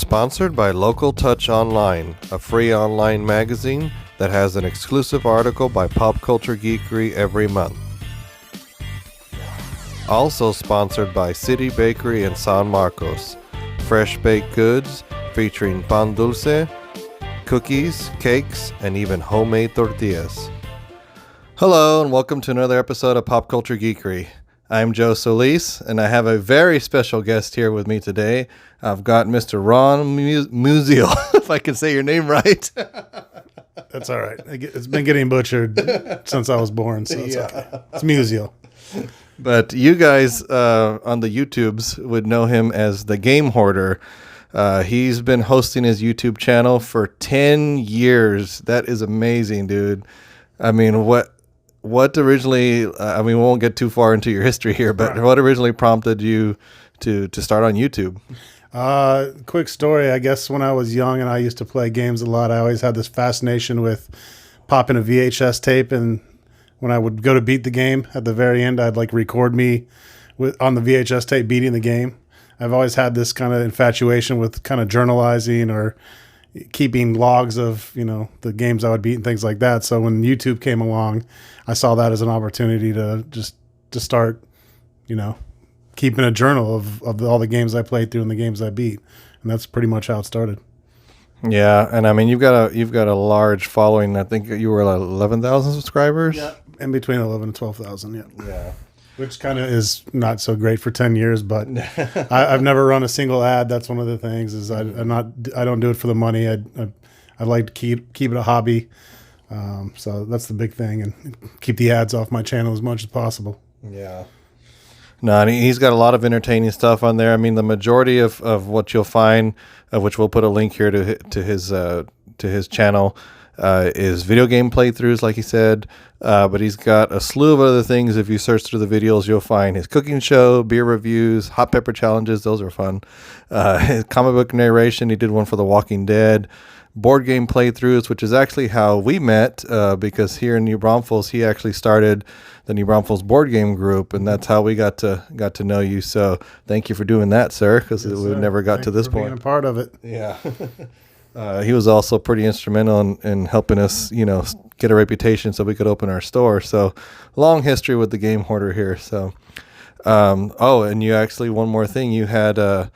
sponsored by Local Touch Online, a free online magazine that has an exclusive article by Pop Culture Geekery every month. Also sponsored by City Bakery in San Marcos, fresh baked goods featuring pan dulce, cookies, cakes, and even homemade tortillas. Hello and welcome to another episode of Pop Culture Geekery. I'm Joe Solis, and I have a very special guest here with me today. I've got Mr. Ron Musial, if I can say your name right. That's all right. It's been getting butchered since I was born, so it's okay. It's Musial. But you guys on the YouTubes would know him as the Game Horder. He's been hosting his YouTube channel for 10 years. That is amazing, dude. I mean, what originally, we won't get too far into your history here, but What originally prompted you to start on YouTube? Quick story. I guess when I was young and I used to play games a lot, I always had this fascination with popping a VHS tape, and when I would go to beat the game, at the very end, I'd like record me on the VHS tape beating the game. I've always had this kind of infatuation with kind of journalizing or keeping logs of, the games I would beat and things like that. So when YouTube came along, I saw that as an opportunity to start, keeping a journal of all the games I played through and the games I beat. And that's pretty much how it started. Yeah, and I mean you've got a large following. I think you were like 11,000 subscribers. Yeah, in between 11 and 12,000. Yeah. Yeah. Which kind of is not so great for 10 years, but I've never run a single ad. That's one of the things is I don't do it for the money. I like to keep it a hobby. So that's the big thing, and keep the ads off my channel as much as possible. Yeah. No, and he's got a lot of entertaining stuff on there. I mean, the majority of what you'll find, of which we'll put a link here to his channel, is video game playthroughs, like he said. But he's got a slew of other things. If you search through the videos, you'll find his cooking show, beer reviews, hot pepper challenges. Those are fun. His comic book narration. He did one for The Walking Dead. Board game playthroughs, which is actually how we met, because here in New Braunfels, he actually started the New Braunfels board game group, and that's how we got to know you. So thank you for doing that, sir, because we never got to this point. Being a part of it. Yeah. He was also pretty instrumental in helping us, get a reputation so we could open our store. So long history with the Game Horder here. So, and you actually, one more thing, you had a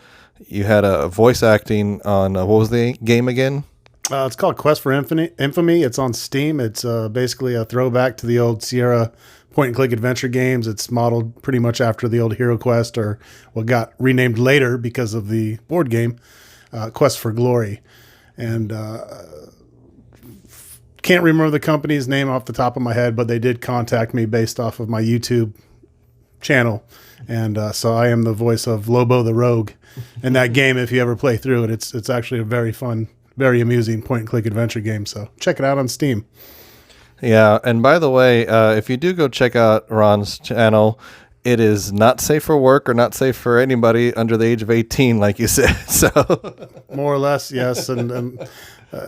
voice acting on what was the game again? It's called Quest for Infamy. It's on Steam. It's basically a throwback to the old Sierra point-and-click adventure games. It's modeled pretty much after the old Hero Quest, or what got renamed later because of the board game, Quest for Glory. And can't remember the company's name off the top of my head, but they did contact me based off of my YouTube channel. And so I am the voice of Lobo the Rogue in that game. If you ever play through it, it's actually a very fun, very amusing point-and-click adventure game. So check it out on Steam. Yeah, and by the way, if you do go check out Ron's channel, it is not safe for work or not safe for anybody under the age of 18, like you said. So more or less, yes. And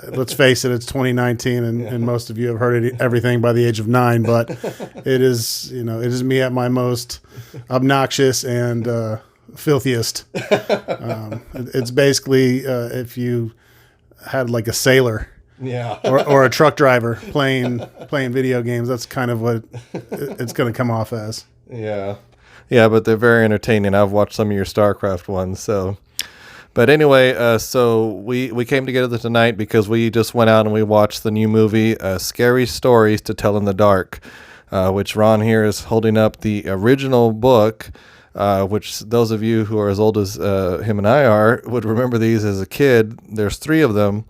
let's face it, it's 2019, and most of you have heard everything by the age of 9. But it is, it is me at my most obnoxious and filthiest. It's basically if you had like a sailor. Yeah. or a truck driver playing video games. That's kind of what it's going to come off as. Yeah. Yeah, but they're very entertaining. I've watched some of your StarCraft ones. So, but anyway, so we came together tonight because we just went out and we watched the new movie, Scary Stories to Tell in the Dark, which Ron here is holding up the original book, which those of you who are as old as him and I are would remember these as a kid. There's 3 of them.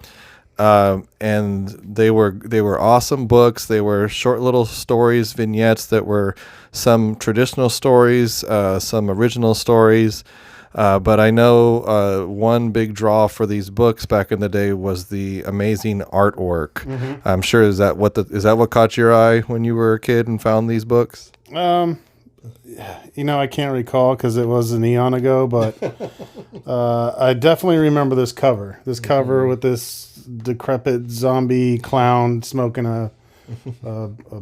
And they were awesome books. They were short little stories, vignettes that were some traditional stories, some original stories. But I know one big draw for these books back in the day was the amazing artwork. Mm-hmm. I'm sure is that what caught your eye when you were a kid and found these books? I can't recall because it was an eon ago, but I definitely remember this cover. This cover with this decrepit zombie clown smoking a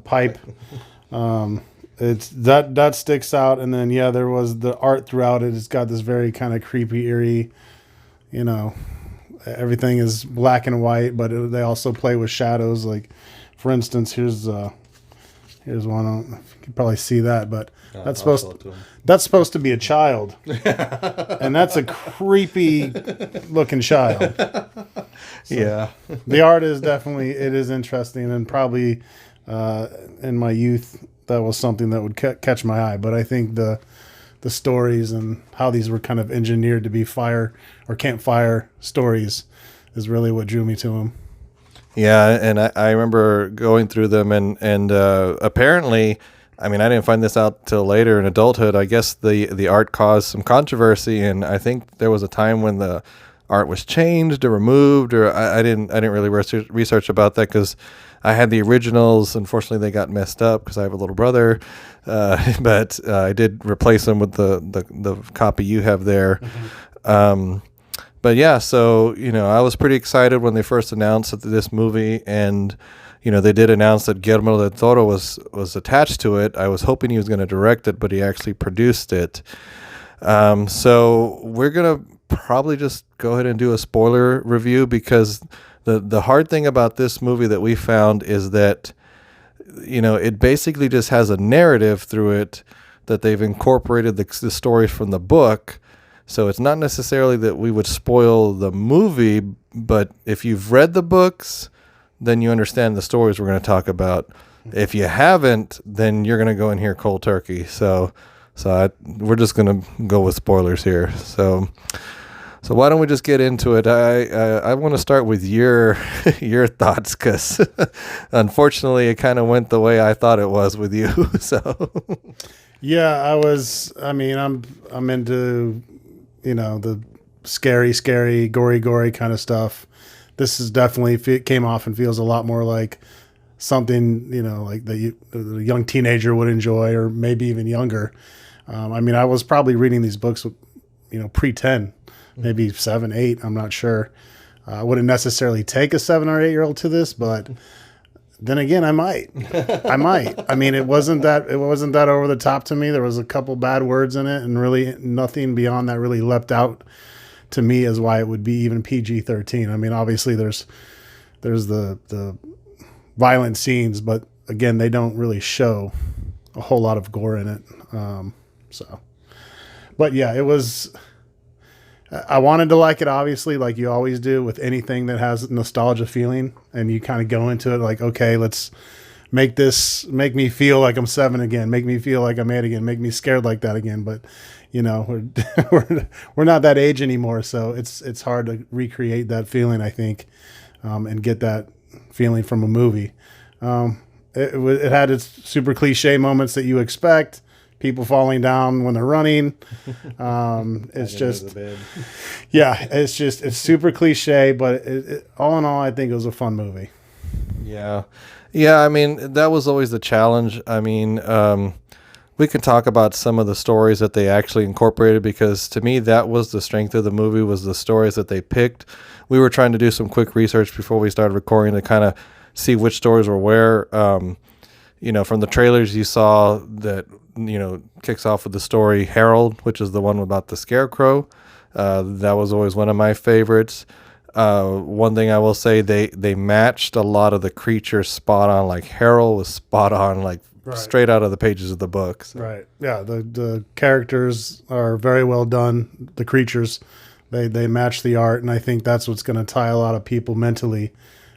pipe. It's that sticks out, and then there was the art throughout it. It's got this very kind of creepy, eerie, everything is black and white, but they also play with shadows. Like, for instance, here's one. You can probably see that, but that's supposed to be a child, and that's a creepy looking child. So Yeah. the art is definitely, it is interesting, and probably in my youth that was something that would catch my eye. But I think the stories and how these were kind of engineered to be fire or campfire stories is really what drew me to them. Yeah, and I remember going through them, and apparently, I mean, I didn't find this out till later in adulthood. I guess the art caused some controversy, and I think there was a time when the art was changed or removed, or I didn't really research about that because I had the originals. Unfortunately, they got messed up because I have a little brother, but I did replace them with the copy you have there. Mm-hmm. But yeah, so, I was pretty excited when they first announced this movie, and, they did announce that Guillermo del Toro was attached to it. I was hoping he was going to direct it, but he actually produced it. So we're going to probably just go ahead and do a spoiler review, because the hard thing about this movie that we found is that, it basically just has a narrative through it that they've incorporated the stories from the book. So it's not necessarily that we would spoil the movie, but if you've read the books, then you understand the stories we're going to talk about. If you haven't, then you're going to go in here cold turkey. So we're just going to go with spoilers here. So why don't we just get into it? I want to start with your thoughts, because unfortunately it kind of went the way I thought it was with you. So yeah, I'm into, the scary, gory kind of stuff. This is definitely came off and feels a lot more like something, like the young teenager would enjoy, or maybe even younger. I was probably reading these books, pre-10, maybe 7, 8. I'm not sure. I wouldn't necessarily take a 7 or 8 year old to this, but then again, I might. It wasn't that over the top to me. There was a couple bad words in it, and really nothing beyond that really leapt out to me as why it would be even PG-13. Obviously there's the violent scenes, but again, they don't really show a whole lot of gore in it. But yeah, it was. I wanted to like it, obviously, like you always do with anything that has nostalgia feeling, and you kind of go into it like, okay, let's make me feel like I'm 7 again, make me feel like I'm 8 again, make me scared like that again. But we're not that age anymore, so it's hard to recreate that feeling, I think, and get that feeling from a movie. It had its super cliche moments that you expect. People falling down when they're running. It's super cliche, but all in all, I think it was a fun movie. Yeah. That was always the challenge. We can talk about some of the stories that they actually incorporated, because to me, that was the strength of the movie, was the stories that they picked. We were trying to do some quick research before we started recording to kind of see which stories were where. From the trailers you saw that, kicks off with the story Harold, which is the one about the scarecrow. That was always one of my favorites. One thing I will say, they matched a lot of the creatures spot on. Like Harold was spot on, like right, straight out of the pages of the book. So. Right. Yeah. The characters are very well done. The creatures, they match the art, and I think that's what's going to tie a lot of people mentally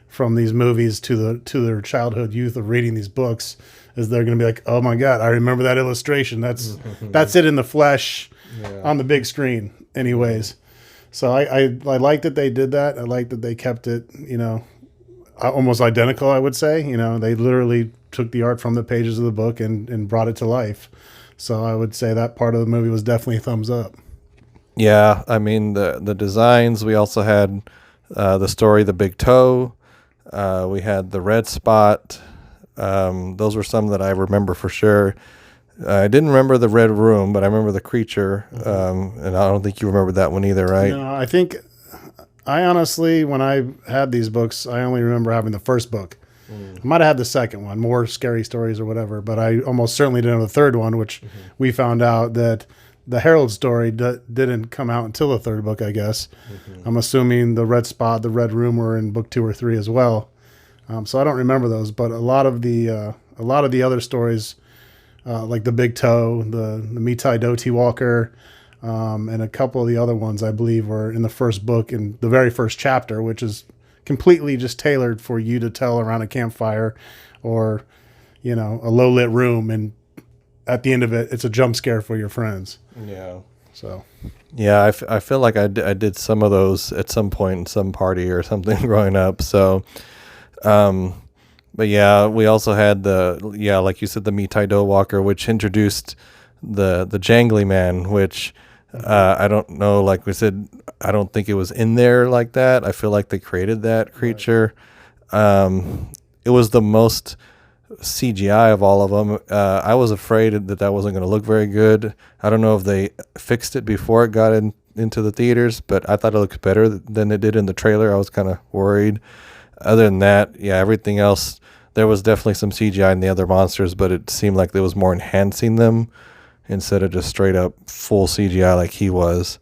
from these movies to their childhood youth of reading these books, is they're going to be like, oh my God, I remember that illustration. That's it in the flesh, on the big screen anyways. So I like that they did that. I like that they kept it, almost identical, I would say. They literally took the art from the pages of the book and brought it to life. So I would say that part of the movie was definitely a thumbs up. Yeah. The designs, we also had the story, The Big Toe. We had the red spot. Those were some that I remember for sure. I didn't remember the red room, but I remember the creature. And I don't think you remember that one either, right? No, I honestly, when I had these books, I only remember having the first book. I might have had the second one, more scary stories or whatever, but I almost certainly didn't have the third one, which we found out that the Herald story didn't come out until the third book, I guess. I'm assuming the Red Spot, the Red Room were in book 2 or 3 as well. So I don't remember those, but a lot of the other stories, like the Big Toe, the Mitai Doti Walker, and a couple of the other ones, I believe, were in the first book, in the very first chapter, which is completely just tailored for you to tell around a campfire or, a low lit room. And at the end of it, it's a jump scare for your friends. Yeah. So. Yeah, I feel like I did some of those at some point in some party or something growing up. So, but yeah, we also had like you said, the Mitai Do Walker, which introduced the Jangly Man, which I don't know, like we said, I don't think it was in there like that. I feel like they created that creature. Right. It was the most CGI of all of them. I was afraid that wasn't going to look very good. I don't know if they fixed it before it got into the theaters, but I thought it looked better than it did in the trailer. I was kind of worried. Other than that, yeah, everything else, there was definitely some CGI in the other monsters, but it seemed like there was more enhancing them instead of just straight up full CGI like he was.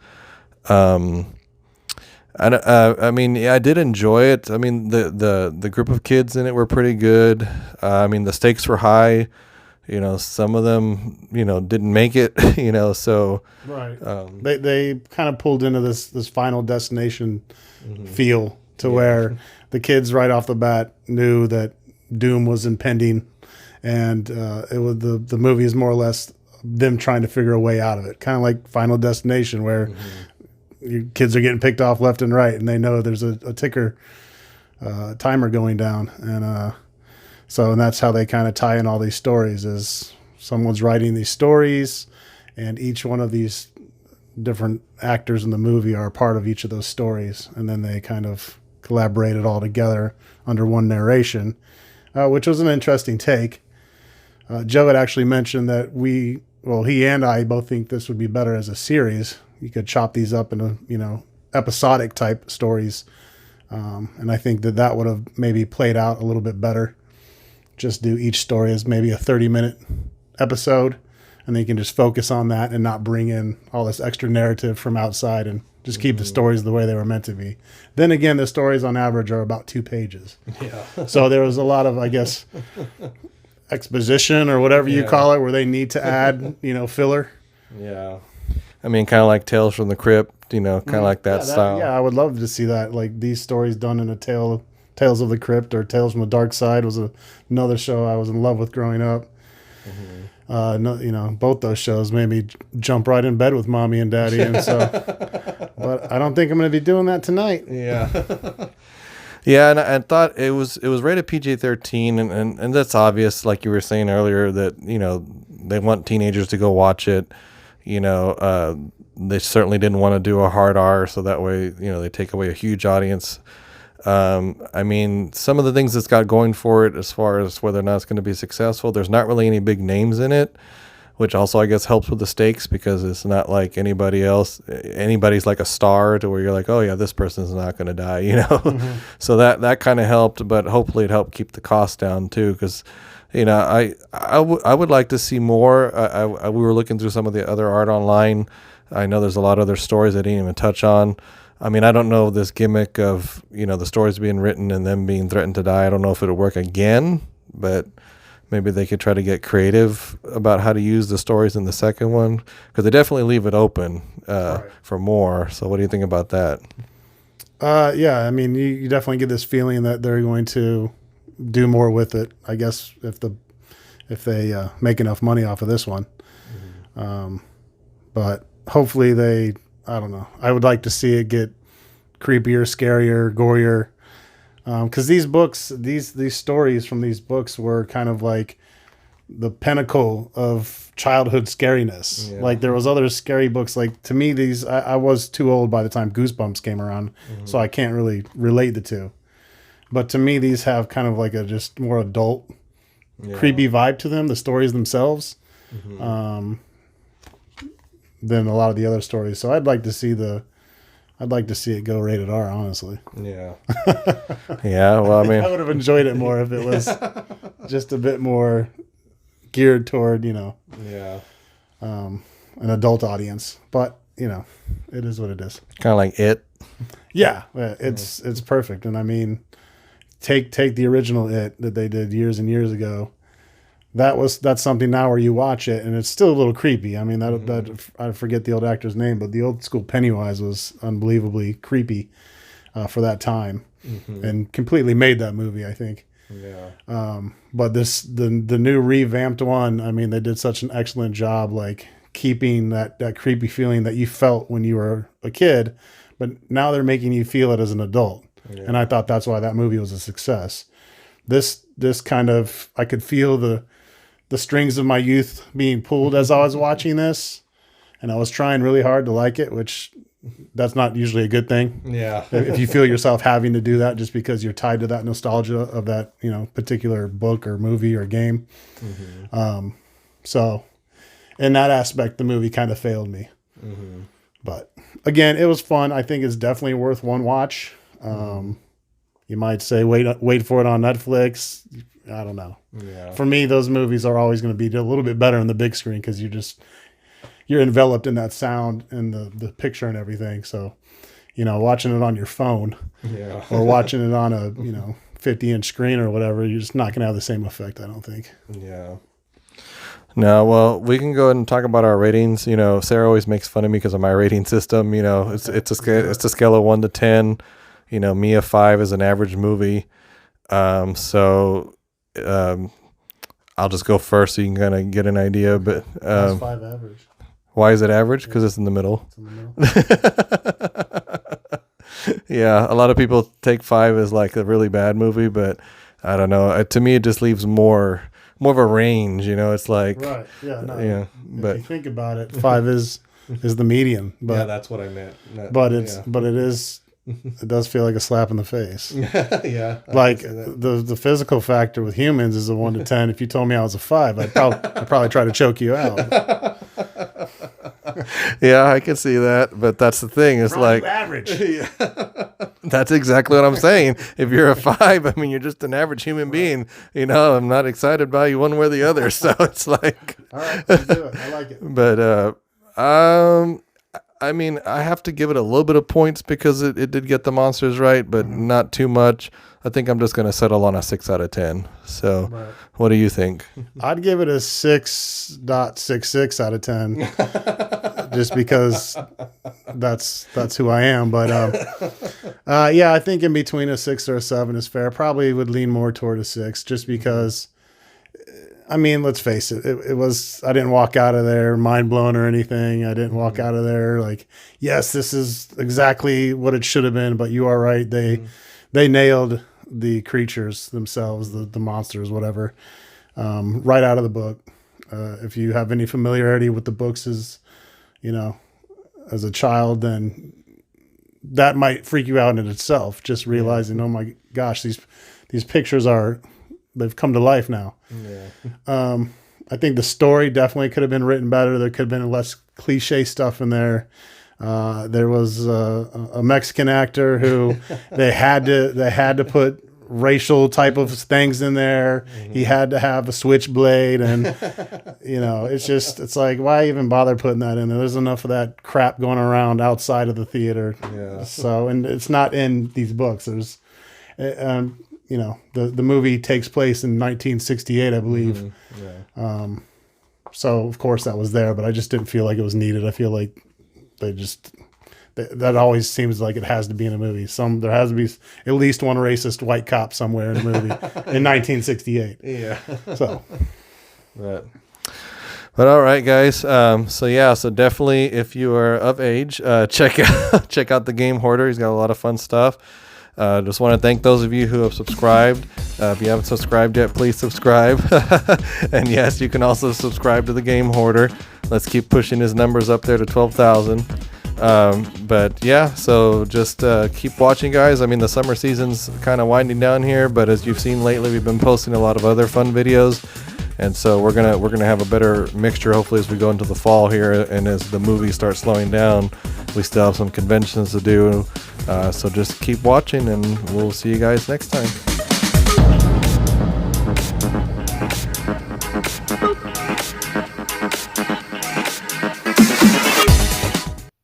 I mean, yeah, I did enjoy it. I mean, the group of kids in it were pretty good. I mean, the stakes were high. Some of them, didn't make it. So right. They kind of pulled into this Final Destination feel to where the kids right off the bat knew that doom was impending, and it was the movie is more or less them trying to figure a way out of it, kind of like Final Destination, where your kids are getting picked off left and right, and they know there's a ticker timer going down, and that's how they kind of tie in all these stories. Is someone's writing these stories, and each one of these different actors in the movie are a part of each of those stories, and then they kind of collaborate it all together under one narration, which was an interesting take. Joe had actually mentioned that he and I both think this would be better as a series. You could chop these up into, episodic type stories. And I think that would have maybe played out a little bit better. Just do each story as maybe a 30-minute episode, and then you can just focus on that and not bring in all this extra narrative from outside, and just keep the stories the way they were meant to be. Then again, the stories on average are about 2 pages. Yeah. So there was a lot of, I guess, exposition or whatever you call it, where they need to add, filler. Yeah. I mean, kind of like Tales from the Crypt, kind of like that style. Yeah, I would love to see that. Like these stories done in a Tales of the Crypt or Tales from the Dark Side was another show I was in love with growing up. Both those shows made me jump right in bed with mommy and daddy, and so. But I don't think I'm going to be doing that tonight. Yeah. Yeah, and I thought it was rated PG-13, and that's obvious, like you were saying earlier, that they want teenagers to go watch it. They certainly didn't want to do a hard R, so that way they take away a huge audience. I mean, some of the things it's got going for it, as far as whether or not it's going to be successful, there's not really any big names in it, which also I guess helps with the stakes, because it's not like anybody's like a star to where you're like, oh yeah, this person's not going to die, So that kind of helped, but hopefully it helped keep the cost down too, because I would like to see more. We were looking through some of the other art online. I know there's a lot of other stories I didn't even touch on. I mean, I don't know this gimmick of the stories being written and them being threatened to die. I don't know if it'll work again, but maybe they could try to get creative about how to use the stories in the second one, because they definitely leave it open for more. So what do you think about that? Yeah, I mean, you definitely get this feeling that they're going to do more with it, I guess, if they make enough money off of this one. But hopefully I don't know. I would like to see it get creepier, scarier, gorier. Because these books, these stories from these books were kind of like the pinnacle of childhood scariness. Yeah. Like there was other scary books. Like to me, I was too old by the time Goosebumps came around, so I can't really relate the two. But to me, these have kind of like a just more adult, creepy vibe to them. The stories themselves. Than a lot of the other stories. So I'd like to see it go rated R, honestly. Yeah. Yeah, well, I mean, I would have enjoyed it more if it was just a bit more geared toward, Yeah. an adult audience. But it is what it is. Kind of like It. Yeah, it's perfect. And I mean, take the original It that they did years and years ago. That's something now where you watch it and it's still a little creepy. I mean, that I forget the old actor's name, but the old school Pennywise was unbelievably creepy for that time, and completely made that movie, I think. Yeah. But the new revamped one, I mean, they did such an excellent job, like keeping that creepy feeling that you felt when you were a kid, but now they're making you feel it as an adult. Yeah. And I thought that's why that movie was a success. This kind of, I could feel the strings of my youth being pulled as I was watching this, and I was trying really hard to like it, which that's not usually a good thing. Yeah. If you feel yourself having to do that just because you're tied to that nostalgia of that, particular book or movie or game. So in that aspect, the movie kind of failed me. But again, it was fun. I think it's definitely worth one watch. You might say, wait for it on Netflix. I don't know. Yeah. For me, those movies are always going to be a little bit better on the big screen because you're enveloped in that sound and the picture and everything. So, watching it on your phone or watching it on a 50-inch screen or whatever, you're just not going to have the same effect, I don't think. Yeah. No, well, we can go ahead and talk about our ratings. Sarah always makes fun of me because of my rating system. It's a scale of 1 to 10. Me a 5 is an average movie. So I'll just go first so you can kind of get an idea. But that's 5 average. Why is it average? Because it's in the middle. It's in the middle. Yeah, a lot of people take 5 as like a really bad movie, but I don't know. To me, it just leaves more of a range. It's like right. Yeah. No, yeah. If you think about it, 5 is the median. But yeah, that's what I meant. It does feel like a slap in the face. Yeah. Like the physical factor with humans is a 1 to 10. If you told me I was a 5, I'd probably try to choke you out. Yeah, I can see that, but that's the thing. It's like average. Yeah. That's exactly what I'm saying. If you're a 5, I mean, you're just an average human being. I'm not excited by you one way or the other. So it's like, all right, let's do it. I like it. But I mean, I have to give it a little bit of points because it did get the monsters right, but not too much. I think I'm just going to settle on a 6 out of 10. So What do you think? I'd give it a 6.66 out of 10 just because that's who I am. But yeah, I think in between a 6 or a 7 is fair. Probably would lean more toward a 6 just because, I mean, let's face it. It was, I didn't walk out of there mind blown or anything. I didn't walk out of there like, yes, this is exactly what it should have been. But you are right. They nailed the creatures themselves, the monsters, whatever, right out of the book. If you have any familiarity with the books as a child, then that might freak you out in itself. Just realizing, oh my gosh, these pictures they've come to life now. Yeah. I think the story definitely could have been written better. There could have been less cliche stuff in there. There was a Mexican actor who they had to put racial type of things in there. He had to have a switchblade, and it's like, why even bother putting that in there? There's enough of that crap going around outside of the theater. Yeah. So, and it's not in these books. There's, the movie takes place in 1968, I believe. Yeah. So of course that was there, but I just didn't feel like it was needed. I feel like that always seems like it has to be in a movie. There has to be at least one racist white cop somewhere in a movie in 1968. Yeah. So. Right. But all right, guys. So definitely, if you are of age, check out the Game Horder. He's got a lot of fun stuff. Just want to thank those of you who have subscribed. If you haven't subscribed yet, please subscribe. And yes, you can also subscribe to the Game Horder. Let's keep pushing his numbers up there to 12,000. But yeah, so just keep watching, guys. I mean, the summer season's kind of winding down here, but as you've seen lately, we've been posting a lot of other fun videos. And so we're gonna have a better mixture, hopefully, as we go into the fall here, and as the movies start slowing down. We still have some conventions to do, so just keep watching, and we'll see you guys next time.